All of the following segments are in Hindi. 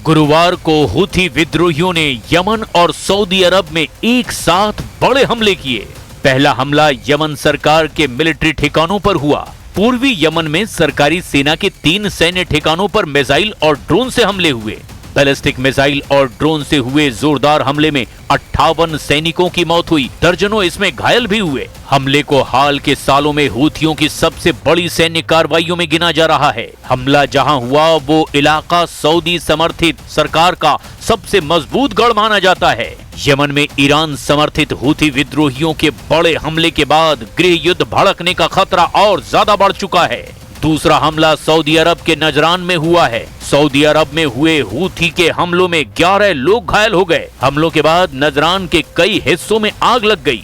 गुरुवार को हुथी विद्रोहियों ने यमन और सऊदी अरब में एक साथ बड़े हमले किए। पहला हमला यमन सरकार के मिलिट्री ठिकानों पर हुआ। पूर्वी यमन में सरकारी सेना के 3 सैन्य ठिकानों पर मिसाइल और ड्रोन से हमले हुए। बैलिस्टिक मिसाइल और ड्रोन से हुए जोरदार हमले में 58 सैनिकों की मौत हुई, दर्जनों इसमें घायल भी हुए। हमले को हाल के सालों में हूथियों की सबसे बड़ी सैन्य कार्रवाइयों में गिना जा रहा है। हमला जहां हुआ वो इलाका सऊदी समर्थित सरकार का सबसे मजबूत गढ़ माना जाता है। यमन में ईरान समर्थित हूथी विद्रोहियों के बड़े हमले के बाद गृह युद्ध भड़कने का खतरा और ज्यादा बढ़ चुका है। दूसरा हमला सऊदी अरब के नजरान में हुआ है। सऊदी अरब में हुए हूथी के हमलों में 11 लोग घायल हो गए। हमलों के बाद नजरान के कई हिस्सों में आग लग गई।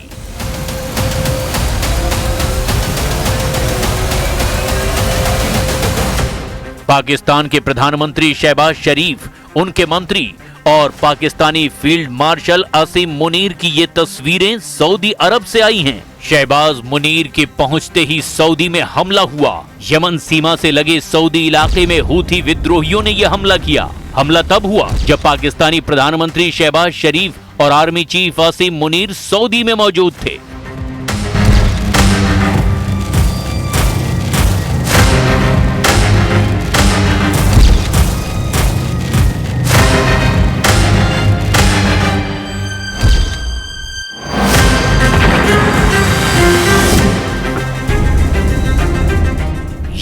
पाकिस्तान के प्रधानमंत्री शहबाज शरीफ, उनके मंत्री और पाकिस्तानी फील्ड मार्शल असीम मुनीर की ये तस्वीरें सऊदी अरब से आई हैं। शहबाज मुनीर के पहुंचते ही सऊदी में हमला हुआ। यमन सीमा से लगे सऊदी इलाके में हूथी विद्रोहियों ने यह हमला किया। हमला तब हुआ जब पाकिस्तानी प्रधानमंत्री शहबाज शरीफ और आर्मी चीफ असीम मुनीर सऊदी में मौजूद थे।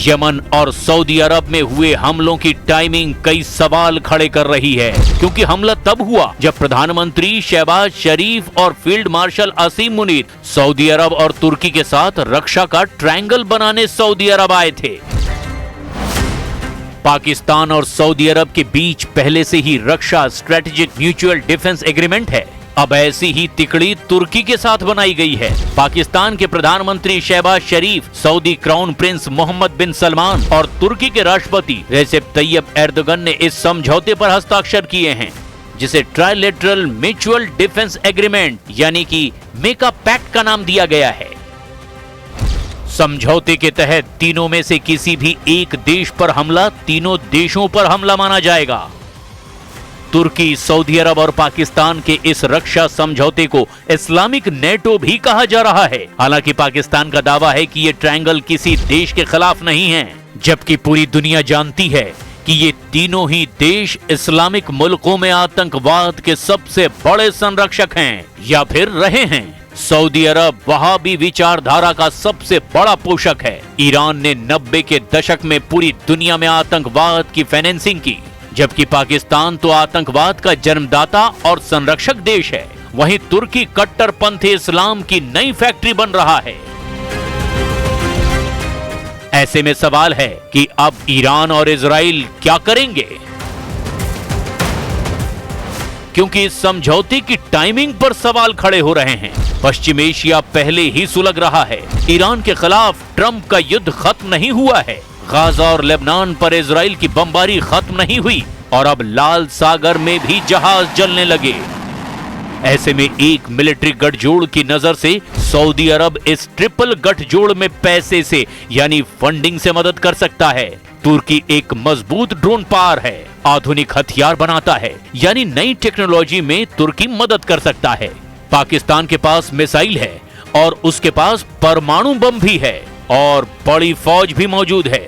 यमन और सऊदी अरब में हुए हमलों की टाइमिंग कई सवाल खड़े कर रही है, क्योंकि हमला तब हुआ जब प्रधानमंत्री शहबाज शरीफ और फील्ड मार्शल असीम मुनीर सऊदी अरब और तुर्की के साथ रक्षा का ट्रायंगल बनाने सऊदी अरब आए थे। पाकिस्तान और सऊदी अरब के बीच पहले से ही रक्षा स्ट्रेटेजिक म्यूचुअल डिफेंस एग्रीमेंट है। अब ऐसी ही तिकड़ी तुर्की के साथ बनाई गई है। पाकिस्तान के प्रधानमंत्री शहबाज शरीफ, सऊदी क्राउन प्रिंस मोहम्मद बिन सलमान और तुर्की के राष्ट्रपति रेसेप तैयब एर्दोगन ने इस समझौते पर हस्ताक्षर किए हैं, जिसे ट्राइलेटरल म्यूचुअल डिफेंस एग्रीमेंट यानी कि मेका पैक्ट का नाम दिया गया है। समझौते के तहत तीनों में से किसी भी एक देश पर हमला तीनों देशों पर हमला माना जाएगा। तुर्की, सऊदी अरब और पाकिस्तान के इस रक्षा समझौते को इस्लामिक नेटो भी कहा जा रहा है। हालांकि पाकिस्तान का दावा है कि ये ट्रायंगल किसी देश के खिलाफ नहीं है, जबकि पूरी दुनिया जानती है कि ये तीनों ही देश इस्लामिक मुल्कों में आतंकवाद के सबसे बड़े संरक्षक हैं या फिर रहे हैं। सऊदी अरब वहाबी विचारधारा का सबसे बड़ा पोषक है। ईरान ने 90 के दशक में पूरी दुनिया में आतंकवाद की फाइनेंसिंग की, जबकि पाकिस्तान तो आतंकवाद का जन्मदाता और संरक्षक देश है। वहीं तुर्की कट्टरपंथी इस्लाम की नई फैक्ट्री बन रहा है। ऐसे में सवाल है कि अब ईरान और इजराइल क्या करेंगे, क्योंकि इस समझौते की टाइमिंग पर सवाल खड़े हो रहे हैं। पश्चिम एशिया पहले ही सुलग रहा है। ईरान के खिलाफ ट्रंप का युद्ध खत्म नहीं हुआ है। गाजा और लेबनान पर इजराइल की बमबारी खत्म नहीं हुई और अब लाल सागर में भी जहाज जलने लगे। ऐसे में एक मिलिट्री गठजोड़ की नजर से सऊदी अरब इस ट्रिपल गठजोड़ में पैसे से यानी फंडिंग से मदद कर सकता है। तुर्की एक मजबूत ड्रोन पार है, आधुनिक हथियार बनाता है, यानी नई टेक्नोलॉजी में तुर्की मदद कर सकता है। पाकिस्तान के पास मिसाइल है और उसके पास परमाणु बम भी है और बड़ी फौज भी मौजूद है।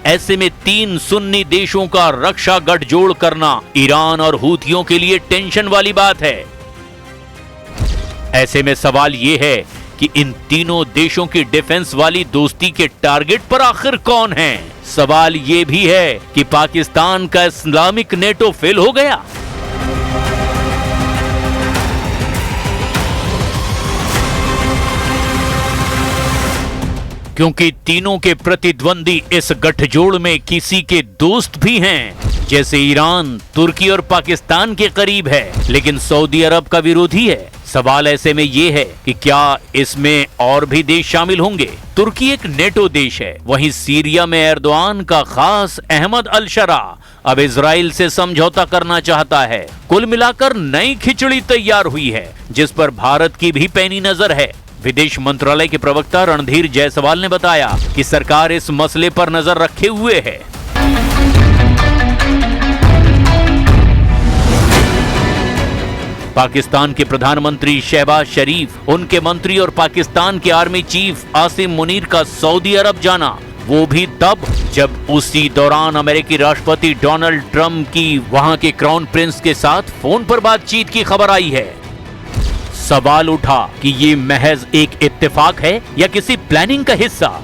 ऐसे में 3 सुन्नी देशों का रक्षा गठजोड़ करना ईरान और हूथियों के लिए टेंशन वाली बात है। ऐसे में सवाल यह है कि इन तीनों देशों की डिफेंस वाली दोस्ती के टारगेट पर आखिर कौन है। सवाल यह भी है कि पाकिस्तान का इस्लामिक नेटो फेल हो गया। क्योंकि तीनों के प्रतिद्वंदी इस गठजोड़ में किसी के दोस्त भी हैं, जैसे ईरान, तुर्की और पाकिस्तान के करीब है, लेकिन सऊदी अरब का विरोधी है। सवाल ऐसे में ये है कि क्या इसमें और भी देश शामिल होंगे। तुर्की एक नेटो देश है। वहीं सीरिया में एर्दोआन का खास अहमद अल शरा अब इजराइल से समझौता करना चाहता है। कुल मिलाकर नई खिचड़ी तैयार हुई है, जिस पर भारत की भी पैनी नजर है। विदेश मंत्रालय के प्रवक्ता रणधीर जायसवाल ने बताया कि सरकार इस मसले पर नजर रखे हुए है। पाकिस्तान के प्रधानमंत्री शहबाज शरीफ, उनके मंत्री और पाकिस्तान के आर्मी चीफ आसिम मुनीर का सऊदी अरब जाना, वो भी तब जब उसी दौरान अमेरिकी राष्ट्रपति डोनाल्ड ट्रंप की वहां के क्राउन प्रिंस के साथ फोन पर बातचीत की खबर आई है। सवाल उठा कि ये महज एक इत्तेफाक है या किसी प्लानिंग का हिस्सा,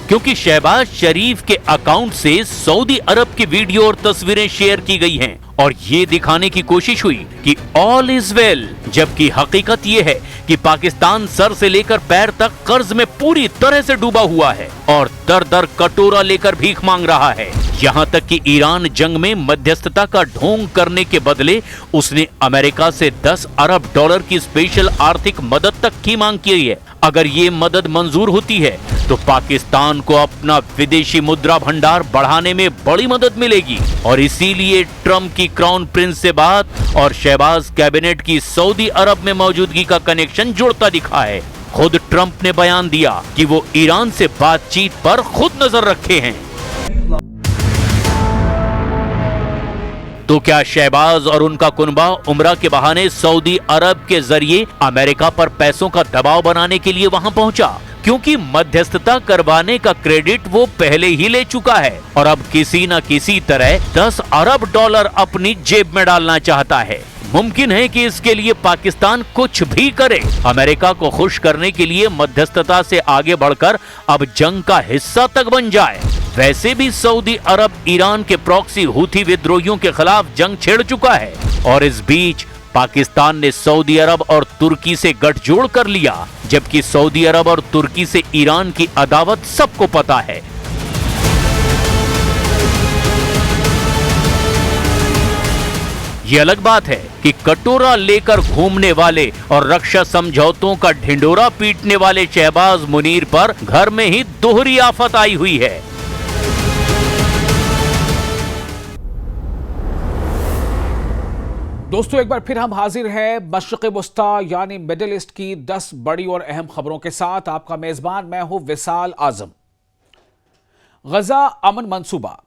क्योंकि शहबाज शरीफ के अकाउंट से सऊदी अरब की वीडियो और तस्वीरें शेयर की गई हैं और ये दिखाने की कोशिश हुई कि ऑल इज वेल, जबकि हकीकत ये है कि पाकिस्तान सर से लेकर पैर तक कर्ज में पूरी तरह से डूबा हुआ है और दर दर कटोरा लेकर भीख मांग रहा है। यहाँ तक कि ईरान जंग में मध्यस्थता का ढोंग करने के बदले उसने अमेरिका से 10 अरब डॉलर की स्पेशल आर्थिक मदद तक की मांग की है। अगर ये मदद मंजूर होती है तो पाकिस्तान को अपना विदेशी मुद्रा भंडार बढ़ाने में बड़ी मदद मिलेगी और इसीलिए ट्रंप की क्राउन प्रिंस से बात और शहबाज कैबिनेट की सऊदी अरब में मौजूदगी का कनेक्शन जुड़ता दिखा है। खुद ट्रंप ने बयान दिया कि वो ईरान से बातचीत पर खुद नजर रखे हैं। तो क्या शहबाज और उनका कुनबा उम्रा के बहाने सऊदी अरब के जरिए अमेरिका पर पैसों का दबाव बनाने के लिए वहां पहुंचा? क्योंकि मध्यस्थता करवाने का क्रेडिट वो पहले ही ले चुका है और अब किसी न किसी तरह 10 अरब डॉलर अपनी जेब में डालना चाहता है। मुमकिन है कि इसके लिए पाकिस्तान कुछ भी करे, अमेरिका को खुश करने के लिए मध्यस्थता से आगे बढ़कर अब जंग का हिस्सा तक बन जाए। वैसे भी सऊदी अरब ईरान के प्रॉक्सी हूथी विद्रोहियों के खिलाफ जंग छेड़ चुका है और इस बीच पाकिस्तान ने सऊदी अरब और तुर्की से गठजोड़ कर लिया, जबकि सऊदी अरब और तुर्की से ईरान की अदावत सबको पता है। ये अलग बात है कि कटोरा लेकर घूमने वाले और रक्षा समझौतों का ढिंडोरा पीटने वाले शहबाज मुनीर पर घर में ही दोहरी आफत आई हुई है। दोस्तों, एक बार फिर हम हाजिर हैं मशरिक़ वस्ता यानी मिडिल ईस्ट की 10 बड़ी और अहम खबरों के साथ। आपका मेजबान मैं हूं विसाल आजम। गजा अमन मंसूबा।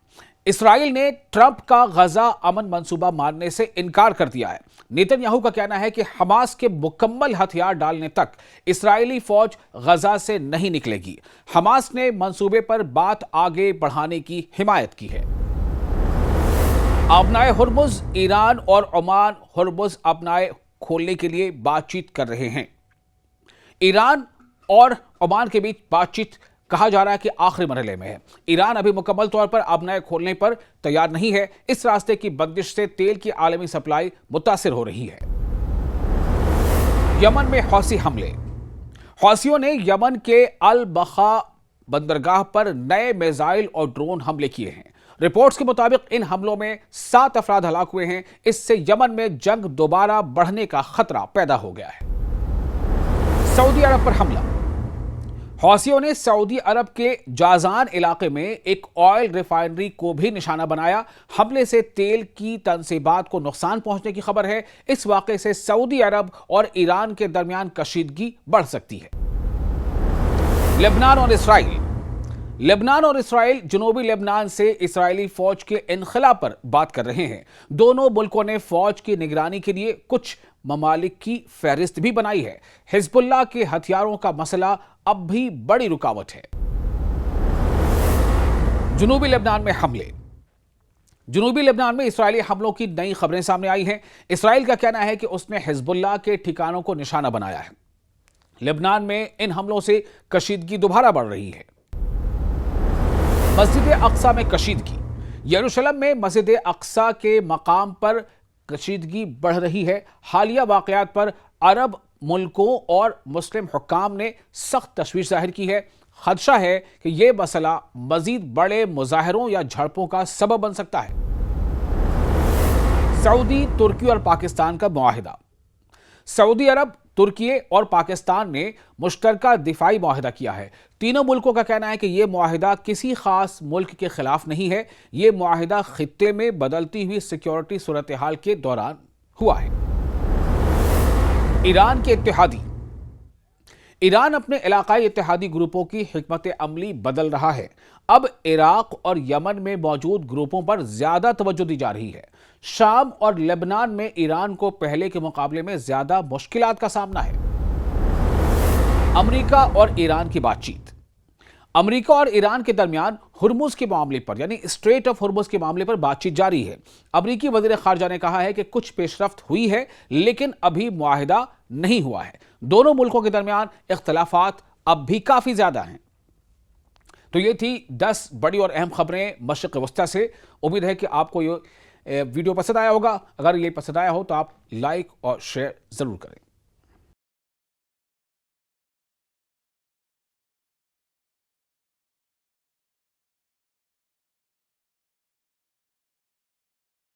इसराइल ने ट्रंप का गजा अमन मंसूबा मानने से इनकार कर दिया है। नेतन्याहू का कहना है कि हमास के मुकम्मल हथियार डालने तक इस्राएली फौज गजा से नहीं निकलेगी। हमास ने मंसूबे पर बात आगे बढ़ाने की हिमायत की है। अपनाए हुर्मुज। ईरान और ओमान हुर्मुज अपनाए खोलने के लिए बातचीत कर रहे हैं। ईरान और ओमान के बीच बातचीत कहा जा रहा है कि आखिरी मरहले में है। ईरान अभी मुकम्मल तौर पर अपनाए खोलने पर तैयार नहीं है। इस रास्ते की बंदिश से तेल की आलमी सप्लाई मुतासिर हो रही है। यमन में हौसी हमले। हौसियों ने यमन के अल बखा बंदरगाह पर नए मिसाइल और ड्रोन हमले किए हैं। रिपोर्ट्स के मुताबिक इन हमलों में 7 अफराद हलाक हुए हैं। इससे यमन में जंग दोबारा बढ़ने का खतरा पैदा हो गया है। सऊदी अरब पर हमला। हौसियों ने सऊदी अरब के जाजान इलाके में एक ऑयल रिफाइनरी को भी निशाना बनाया। हमले से तेल की तनसीबात को नुकसान पहुंचने की खबर है। इस वाक़े से सऊदी अरब और ईरान के दरमियान कशीदगी बढ़ सकती है। लेबनान और इसराइल। लेबनान और इसराइल जनूबी लेबनान से इसराइली फौज के इनखला पर बात कर रहे हैं। दोनों मुल्कों ने फौज की निगरानी के लिए कुछ ममालिक की फहरिस्त भी बनाई है। हिजबुल्लाह के हथियारों का मसला अब भी बड़ी रुकावट है। जनूबी लेबनान में हमले। जनूबी लेबनान में इसराइली हमलों की नई खबरें सामने आई हैं। इसराइल का कहना है कि उसने हिजबुल्लाह के ठिकानों को निशाना बनाया है। लेबनान में इन हमलों से कशीदगी दोबारा बढ़ रही है। मस्जिद अक्सा में कशीदगी। यरूशलेम में मस्जिद अक्सा के मकाम पर कशीदगी बढ़ रही है। हालिया वाकयात पर अरब मुल्कों और मुस्लिम हुक्काम ने सख्त तशवीश जाहिर की है। खदशा है कि यह मसला मजीद बड़े मुजाहरों या झड़पों का सबब बन सकता है। सऊदी, तुर्की और पाकिस्तान का मुआहिदा। सऊदी अरब, तुर्की और पाकिस्तान ने मुश्तरका दिफाई मुआहिदा किया है। तीनों मुल्कों का कहना है कि यह मुआहिदा किसी खास मुल्क के खिलाफ नहीं है। यह मुआहिदा खित्ते में बदलती हुई सिक्योरिटी सूरत हाल के दौरान हुआ है। ईरान के इत्तेहादी। ईरान अपने इलाकाई इत्तेहादी ग्रुपों की हिकमत अमली बदल रहा है। अब इराक और यमन में मौजूद ग्रुपों पर ज्यादा तवज्जो दी जा रही है। शाम और लेबनान में ईरान को पहले के मुकाबले में ज्यादा मुश्किलात का सामना है। अमेरिका और ईरान की बातचीत। अमेरिका और ईरान के दरमियान हुर्मुज के मामले पर यानी स्ट्रेट ऑफ हुर्मुज के मामले पर बातचीत जारी है। अमेरिकी वजीर खारजा ने कहा है कि कुछ पेशरफ्त हुई है लेकिन अभी मुआहिदा नहीं हुआ है। दोनों मुल्कों के दरमियान इख्तलाफात अब भी काफी ज्यादा हैं। तो ये थी 10 बड़ी और अहम खबरें मशरिक़ वस्ता से। उम्मीद है कि आपको ये वीडियो पसंद आया होगा। अगर ये पसंद आया हो तो आप लाइक और शेयर जरूर करें।